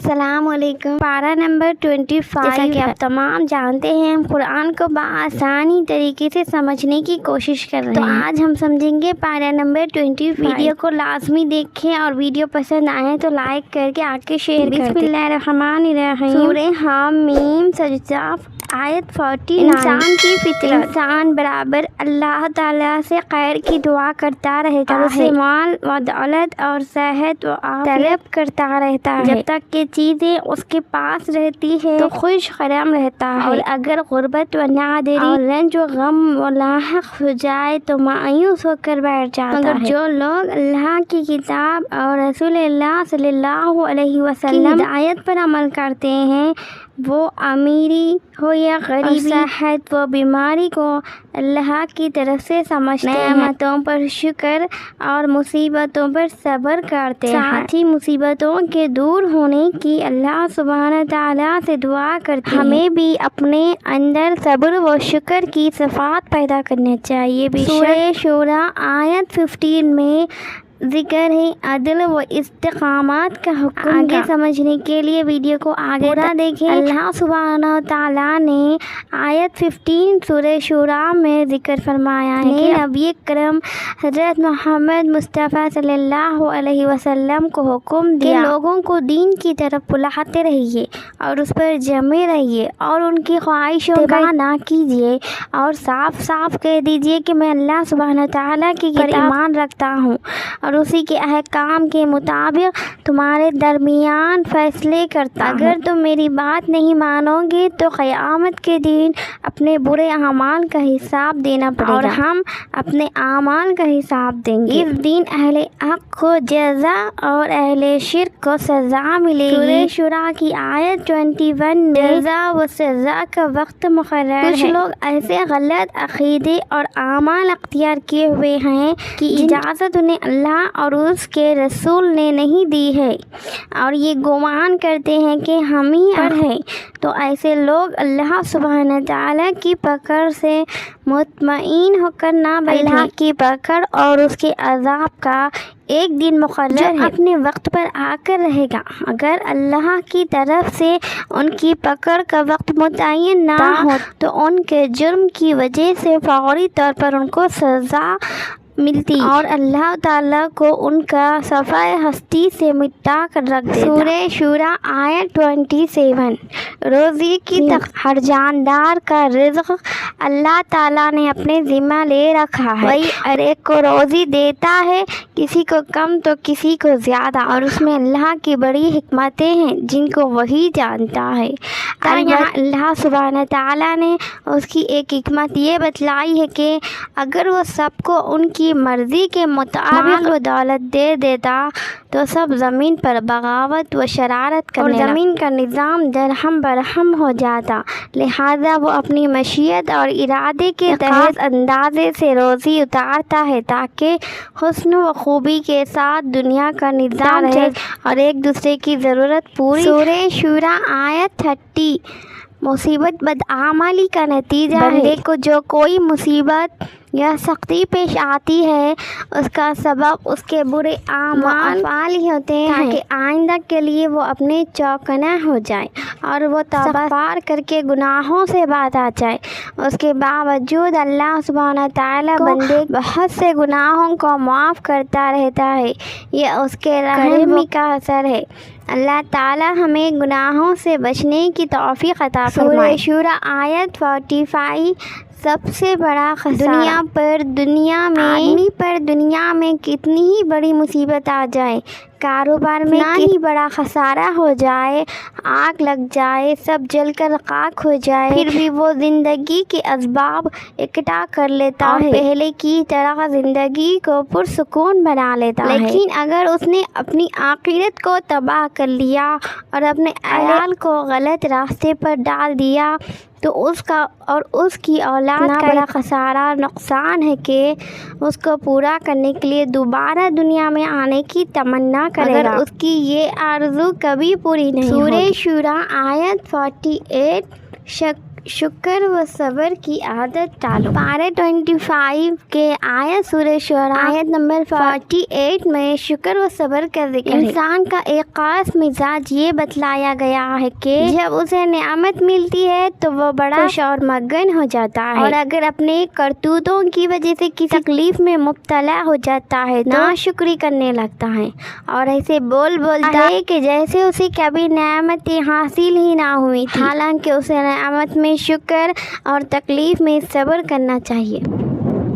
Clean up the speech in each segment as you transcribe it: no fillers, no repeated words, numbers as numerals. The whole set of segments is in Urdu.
السلام علیکم۔ پارہ نمبر 25۔ جیسا کہ آپ تمام جانتے ہیں، ہم قرآن کو بآسانی طریقے سے سمجھنے کی کوشش کر رہے ہیں۔ تو آج ہم سمجھیں گے پارہ نمبر 25۔ ویڈیو کو لازمی دیکھیں اور ویڈیو پسند آئے تو لائک کر کے آگے شیئر کر دیں۔ بسم اللہ الرحمن الرحیم۔ سورہ حامیم سجدہ آیت 49۔ انسان کی فطرت، انسان برابر اللہ تعالیٰ سے خیر کی دعا کرتا رہتا ہے، اسے مال و دولت اور صحت و طلب کرتا رہتا ہے۔ جب تک کہ چیزیں اس کے پاس رہتی ہے تو خوش خرم رہتا ہے، اور اگر غربت و نادری اور رنج و غم لاحق ہو جائے تو مایوس ہو کر بیٹھ جاتا ہے۔ مگر جو لوگ اللہ کی کتاب اور رسول اللہ صلی اللہ علیہ وسلم کی ہدایت پر عمل کرتے ہیں، وہ امیری ہو یا غریبی، صحت و بیماری کو اللہ کی طرف سے سمجھتے ہیں، نعمتوں پر شکر اور مصیبتوں پر صبر کرتے ہیں، ساتھ ہی مصیبتوں کے دور ہونے کی اللہ سبحانہ تعالیٰ سے دعا کرتے ہیں۔ ہمیں بھی اپنے اندر صبر و شکر کی صفات پیدا کرنا چاہیے۔ سورہ شورى آیت 15 میں ذکر ہے عدل و استقامت کا حکم۔ آگے سمجھنے کے لیے ویڈیو کو آگے پورا دیکھیں۔ اللہ سبحانہ تعالیٰ نے آیت 15 سورہ شورى میں ذکر فرمایا ہے کہ نبی کرم حضرت محمد مصطفیٰ صلی اللہ علیہ وسلم کو حکم دیا کہ لوگوں کو دین کی طرف بلاتے رہیے اور اس پر جمے رہیے اور ان کی خواہشوں کا نہ کیجیے، اور صاف صاف کہہ دیجیے کہ میں اللہ سبحانہ تعالیٰ کی پر ایمان رکھتا ہوں اور اسی کے احکام کے مطابق تمہارے درمیان فیصلے کرتا ہوں۔ اگر تم میری بات نہیں مانو گے تو قیامت کے دن اپنے برے اعمال کا حساب دینا پڑے گا، اور ہم اپنے اعمال کا حساب دیں گے۔ اس دن اہل حق کو جزا اور اہل شرک کو سزا ملے گی۔ سورہ شورى کی آیت 21 میں جزا و سزا کا وقت مقرر ہے۔ کچھ لوگ ایسے غلط عقیدے اور اعمال اختیار کیے ہوئے ہیں کہ اجازت انہیں اللہ اور اس کے رسول نے نہیں دی ہے، اور یہ گمان کرتے ہیں کہ ہم ہی پر ہیں۔ تو ایسے لوگ اللہ سبحانہ تعالیٰ کی پکڑ سے مطمئن ہو کر نہ بیٹھیں۔ اللہ کی پکڑ اور اس کے عذاب کا ایک دن مقرر ہے جو اپنے وقت پر آ کر رہے گا۔ اگر اللہ کی طرف سے ان کی پکڑ کا وقت متعین نہ ہو تو ان کے جرم کی وجہ سے فوری طور پر ان کو سزا ملتی اور اللہ تعالیٰ کو ان کا صفحہ ہستی سے مٹا کر رکھ دیتا۔ سورہ شورى آیت 27۔ روزی کی ہر جاندار کا رزق اللہ تعالیٰ نے اپنے ذمہ لے رکھا ہے، وہی ہر ایک کو روزی دیتا ہے، کسی کو کم تو کسی کو زیادہ، اور اس میں اللہ کی بڑی حکمتیں ہیں جن کو وہی جانتا ہے۔ یہاں اللہ سبحانہ تعالیٰ نے اس کی ایک حکمت یہ بتلائی ہے کہ اگر وہ سب کو ان کی مرضی کے مطابق و دولت دے دیتا تو سب زمین پر بغاوت و شرارت کرنے اور زمین کا نظام درہم برہم ہو جاتا۔ لہذا وہ اپنی مشیت اور ارادے کے تحت اندازے سے روزی اتارتا ہے تاکہ حسن و خوبی کے ساتھ دنیا کا نظام رہے اور ایک دوسرے کی ضرورت پوری۔ سورہ شورى آیت 30۔ مصیبت بدعملی کا نتیجہ ہے۔ بندے کو جو کوئی مصیبت یا سختی پیش آتی ہے اس کا سبب اس کے برے اعمال ہی ہوتے ہیں، تاکہ آئندہ کے لیے وہ اپنے چوکنا ہو جائے اور وہ توبہ کر کے گناہوں سے باز آ جائے۔ اس کے باوجود اللہ سبحانہ تعالیٰ بندے بہت سے گناہوں کو معاف کرتا رہتا ہے، یہ اس کے رحم کا اثر ہے۔ اللہ تعالیٰ ہمیں گناہوں سے بچنے کی توفیق عطا فرمائے۔ سورہ شورى آیت 45۔ سب سے بڑا خسارہ آدمی پر دنیا میں کتنی ہی بڑی مصیبت آ جائے، کاروبار میں کتنی بڑا خسارہ ہو جائے، آگ لگ جائے، سب جل کر خاک ہو جائے، پھر بھی وہ زندگی کے اسباب اکٹھا کر لیتا ہے اور پہلے کی طرح زندگی کو پرسکون بنا لیتا ہے۔ لیکن اگر اس نے اپنی آخرت کو تباہ کر لیا اور اپنے عیال کو غلط راستے پر ڈال دیا تو اس کا اور اس کی اولاد کا بڑا خسارہ نقصان ہے کہ اس کو پورا کرنے کے لیے دوبارہ دنیا میں آنے کی تمنا کرے گا، اس کی یہ آرزو کبھی پوری نہیں ہوگی۔ سورہ شورى آیت 48۔ شکر و صبر کی عادت ڈالو۔ پارہ 25 کے آیت سورہ شعراء آیت نمبر 48 میں شکر و صبر کا ذکر ہے۔ انسان کا ایک خاص مزاج یہ بتلایا گیا ہے کہ جب اسے نعمت ملتی ہے تو وہ بڑا خوش اور مگن ہو جاتا ہے، اور اگر اپنے کرتوتوں کی وجہ سے کسی تکلیف میں مبتلا ہو جاتا ہے تو ناشکری کرنے لگتا ہے اور ایسے بولتا ہے کہ جیسے اسے کبھی نعمتیں حاصل ہی نہ ہوئی تھی، حالانکہ اسے نعمت میں شکر اور تکلیف میں صبر کرنا چاہیے۔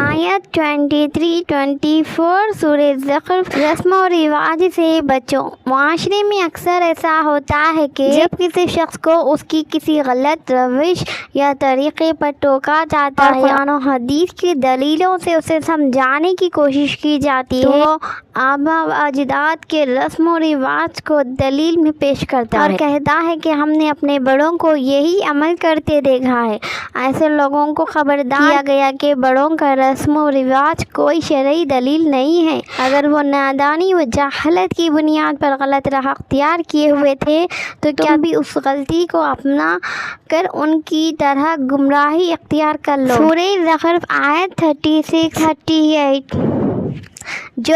آیت 23-24 سورہ زخرف۔ رسم و رواج سے بچو۔ معاشرے میں اکثر ایسا ہوتا ہے کہ جب کسی شخص کو اس کی کسی غلط روش یا طریقے پر ٹوکا جاتا ہے، قرآن و حدیث کی دلیلوں سے اسے سمجھانے کی کوشش کی جاتی ہے، تو آبا و اجداد کے رسم و رواج کو دلیل میں پیش کرتا ہے اور کہتا ہے کہ ہم نے اپنے بڑوں کو یہی عمل کرتے دیکھا ہے۔ ایسے لوگوں کو خبردار کیا گیا کہ بڑوں کا رسم و رواج کوئی شرعی دلیل نہیں ہے۔ اگر وہ نادانی و جہالت کی بنیاد پر غلط راہ اختیار کیے ہوئے تھے تو کیا بھی اس غلطی کو اپنا کر ان کی طرح گمراہی اختیار کر لو۔ سورہ زخرف آیت 36-38۔ جو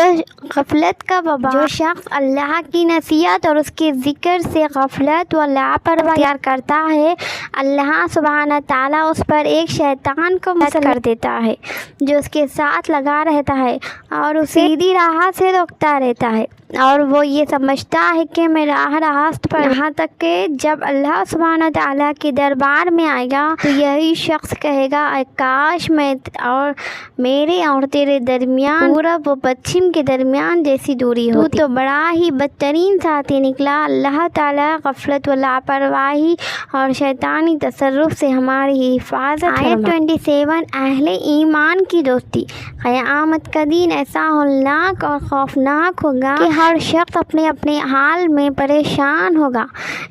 غفلت کا وبا، جو شخص اللہ کی نصیحت اور اس کے ذکر سے غفلت و لاپرواہی اختیار کرتا ہے، اللہ سبحانہ تعالیٰ اس پر ایک شیطان کو مسلط کر دیتا ہے جو اس کے ساتھ لگا رہتا ہے اور اسے سیدھی راہ سے روکتا رہتا ہے، اور وہ یہ سمجھتا ہے کہ میں راہ راست پر، یہاں تک کہ جب اللہ سبحانہ تعالیٰ کے دربار میں آئے گا تو یہی شخص کہے گا اے کاش میں اور میرے اور تیرے درمیان پورب و پچھم کے درمیان جیسی دوری ہوتی، تو بڑا ہی بدترین ساتھی نکلا۔ اللہ تعالیٰ غفلت و لاپرواہی اور شیطانی تصرف سے ہماری حفاظت فرمائے۔ آیت 27۔ اہل ایمان کی دوستی۔ قیامت کا دن ایسا ہولناک اور خوفناک ہوگا کہ ہر شخص اپنے اپنے حال میں پریشان ہوگا،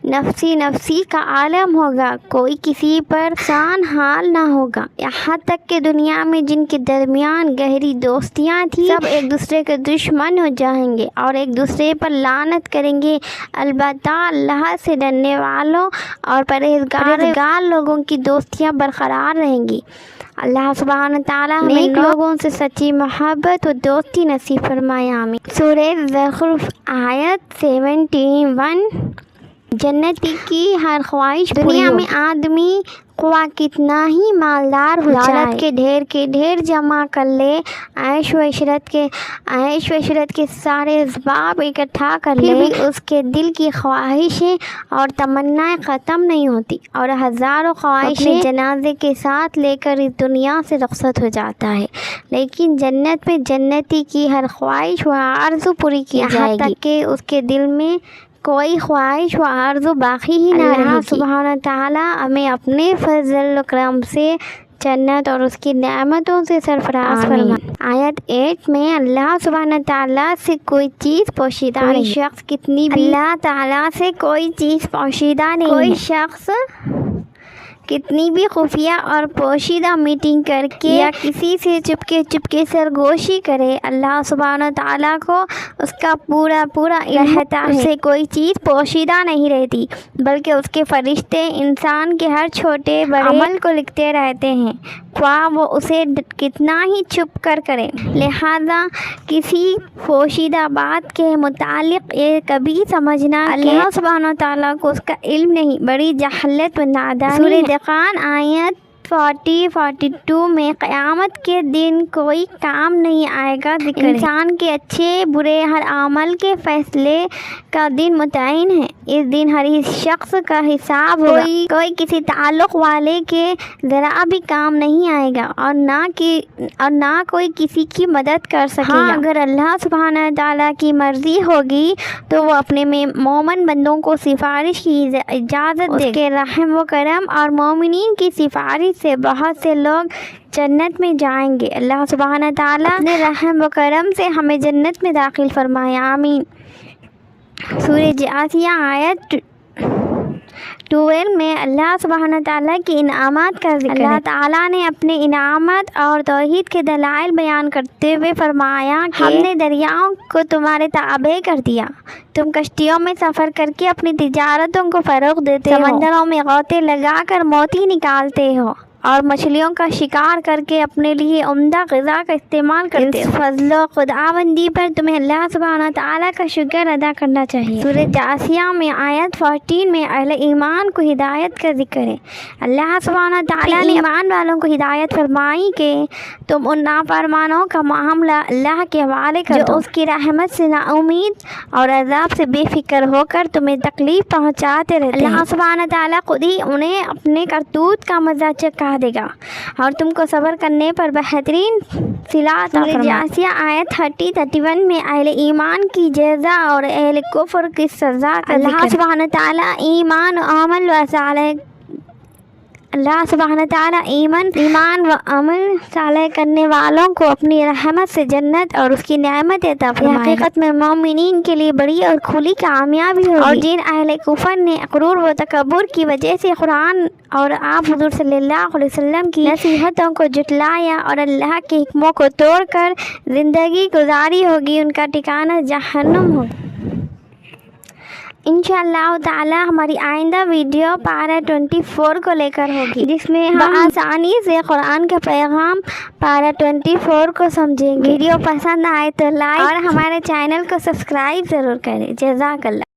نفسی نفسی کا عالم ہوگا، کوئی کسی پر سان حال نہ ہوگا، یہاں تک کہ دنیا میں جن کے درمیان گہری دوستیاں تھیں سب ایک دوسرے کے دشمن ہو جائیں گے اور ایک دوسرے پر لعنت کریں گے۔ البتہ اللہ سے ڈرنے والوں اور پرہیزگار لوگوں کی دوستیاں برقرار رہیں گی۔ اللہ سبحانہ تعالیٰ نیک لوگوں سے سچی محبت و دوستی نصیب فرمائے، آمین۔ سورہ زخرف آیت 71۔ جنتی کی ہر خواہش دنیا میں آدمی خواہ کتنا ہی مالدار ہو جائے، دولت کے ڈھیر جمع کر لے، عیش و عشرت کے سارے اسباب اکٹھا کر لے، بھی اس کے دل کی خواہشیں اور تمنائیں ختم نہیں ہوتی اور ہزاروں خواہشیں جنازے کے ساتھ لے کر اس دنیا سے رخصت ہو جاتا ہے، لیکن جنت میں جنتی کی ہر خواہش و آرزو پوری کی جائے گی، یہاں تک کہ اس کے دل میں کوئی خواہش و آرزو باقی ہی نہ رہے گی۔ اللہ سبحانہ تعالیٰ ہمیں اپنے فضل و کرم سے جنت اور اس کی نعمتوں سے سرفراز فرمائے۔ آیت 8 میں اللہ سبحانہ تعالیٰ سے کوئی چیز پوشیدہ نہیں، شخص کتنی بھی اللہ تعالیٰ سے کوئی چیز پوشیدہ نہیں، کوئی شخص کتنی بھی خفیہ اور پوشیدہ میٹنگ کر کے یا کسی سے چپکے سرگوشی کرے، اللہ سبحانہ تعالیٰ کو اس کا پورا علم رہتا ہے، اسے کوئی چیز پوشیدہ نہیں رہتی، بلکہ اس کے فرشتے انسان کے ہر چھوٹے بڑے عمل کو لکھتے رہتے ہیں، خواہ وہ اسے کتنا ہی چھپ کر کرے۔ لہذا کسی پوشیدہ بات کے متعلق یہ کبھی سمجھنا کہ اللہ سبحانہ تعالیٰ کو اس کا علم نہیں، بڑی جہالت و نادانی ہے۔ فرقان آیت 40-42 میں قیامت کے دن کوئی کام نہیں آئے گا ذکر انسان کے اچھے برے ہر عمل کے فیصلے کا دن متعین ہے۔ اس دن ہر شخص کا حساب ہوگا، کوئی کسی تعلق والے کے ذرا بھی کام نہیں آئے گا اور نہ کوئی کسی کی مدد کر سکے گا۔ اگر اللہ سبحانہ تعالیٰ کی مرضی ہوگی تو وہ اپنے مومن بندوں کو سفارش کی اجازت دے، اس کے رحم و کرم اور مومنین کی سفارش سے بہت سے لوگ جنت میں جائیں گے۔ اللہ سبحانہ تعالیٰ اپنے رحم و کرم سے ہمیں جنت میں داخل فرمائے، آمین۔ سورہ جاثیہ آیت 12 میں اللہ سبحانہ تعالیٰ کی انعامات کا ذکر ہے۔ اللہ تعالیٰ نے اپنے انعامات اور توحید کے دلائل بیان کرتے ہوئے فرمایا کہ ہم نے دریاؤں کو تمہارے تابع کر دیا، تم کشتیوں میں سفر کر کے اپنی تجارتوں کو فروغ دیتے ہو، سمندروں میں غوطے لگا کر موتی نکالتے ہو اور مچھلیوں کا شکار کر کے اپنے لیے عمدہ غذا کا استعمال کرتے ہو۔ اس فضل و خداوندی پر تمہیں اللہ سبحانہ تعالیٰ کا شکر ادا کرنا چاہیے۔ سورہ جاثیہ میں آیت 14 میں اہل ایمان کو ہدایت کا ذکر ہے۔ اللہ سبحانہ تعالیٰ نے ایمان والوں کو ہدایت فرمائی کہ تم ان نافرمانوں کا معاملہ اللہ کے حوالے کر دو جو اس کی رحمت سے نا امید اور عذاب سے بے فکر ہو کر تمہیں تکلیف پہنچاتے رہتے ہیں۔ اللہ سبحانہ تعالیٰ خود ہی انہیں اپنے کرتوت کا مزہ چکھا دے گا اور تم کو صبر کرنے پر بہترین صلہ عطا فرمائے۔ جاثیہ آیت 30-31 میں اہل ایمان کی جزا اور اہل کفر کی سزا کا ذکر۔ اللہ سبحانہ تعالیٰ ایمان و عمل صالح کرنے والوں کو اپنی رحمت سے جنت اور اس کی نعمت عطا فرمائے۔ حقیقت میں مومنین کے لیے بڑی اور کھلی کامیابی ہوگی، اور جن اہل کفر نے غرور و تکبر کی وجہ سے قرآن اور آپ حضور صلی اللہ علیہ وسلم کی نصیحتوں کو جھٹلایا اور اللہ کے حکموں کو توڑ کر زندگی گزاری ہوگی، ان کا ٹھکانہ جہنم ہوگا۔ انشاءاللہ تعالی ہماری آئندہ ویڈیو پارہ 24 کو لے کر ہوگی، جس میں ہم آسانی سے قرآن کا پیغام پارہ 24 کو سمجھیں گے۔ ویڈیو پسند آئے تو لائک اور ہمارے چینل کو سبسکرائب ضرور کریں۔ جزاک اللہ۔